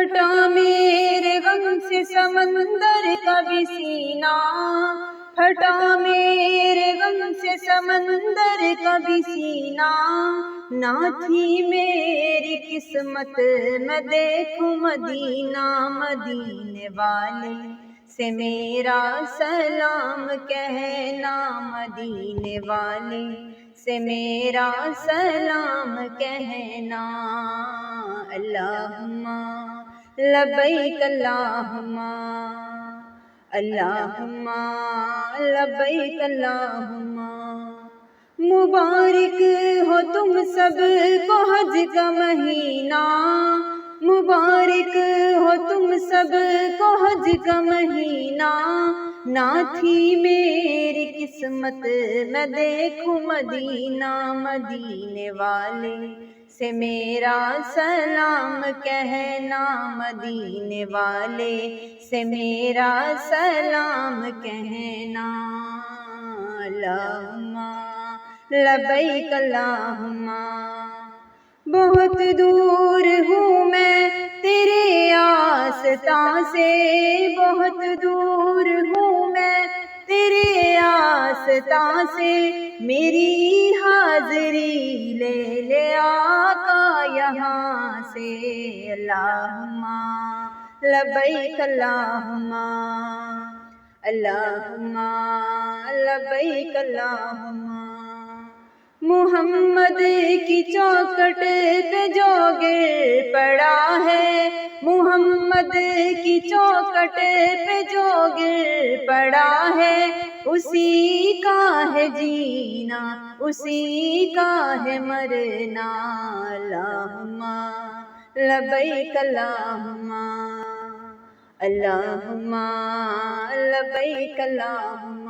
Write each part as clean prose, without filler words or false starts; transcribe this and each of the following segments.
پھٹا میرے غم سے سمندر کا بھی سینہ، پھٹا میرے غم سے سمندر کا بھی سینہ، نہ تھی میری قسمت میں دیکھوں مدینہ، مدینے والے سے میرا سلام کہنا، مدینے والے سے میرا سلام کہنا۔ اللہم لبیک اللہم، اللہم لبیک اللہم۔ مبارک ہو تم سب کو حج کا مہینہ، مبارک ہو تم سب کو حج کا مہینہ، نہ تھی میری قسمت میں دیکھوں مدینہ، مدینے والے سے میرا سلام کہنا، مدینے والے سے میرا سلام کہنا۔ اللہم لبیک اللہم، بہت دور ہوں میں تیرے آستاں سے، بہت دور ہوں میں تیرے آستاں سے، میری حاضری لے لے آقا یہاں سے۔ اللہم لبیک اللہم، اللہم لبیک اللہم۔ محمد کی چوکھٹ پہ جو گر پڑا ہے، محمد کی چوکھٹ پہ جو گر پڑا ہے، اسی کا ہے جینا، اسی کا ہے مرنا۔ اللہم لبیک اللہم، اللہم لبیک اللہم۔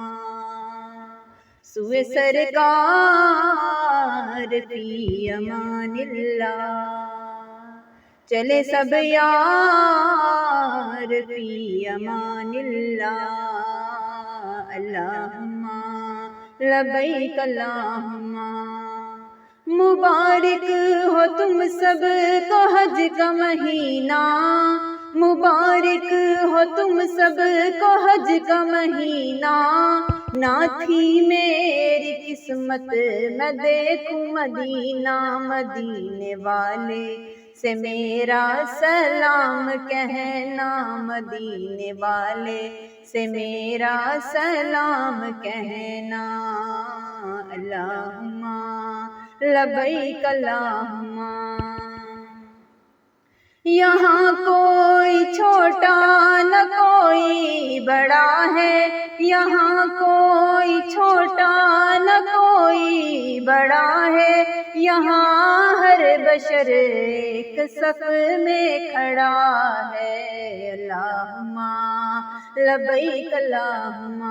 سوئے سرکار فی امان اللہ، چلے سب یار فی امان اللہ۔ اللہم لبیک اللہم، مبارک ہو تم سب کو حج کا مہینہ، مبارک ہو تم سب کو حج کا مہینہ، نہ تھی میری قسمت میں دیکھوں مدینہ، مدینے والے سے میرا سلام کہنا، مدینے والے سے میرا سلام کہنا۔ اللہم لبیک اللہم، یہاں کوئی چھوٹا نہ کوئی بڑا ہے، یہاں کوئی چھوٹا نہ کوئی بڑا ہے، یہاں ہر بشر ایک صف میں کھڑا ہے۔ اللہم لبیک اللہم،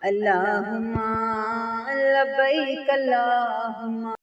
اللہم لبیک اللہم۔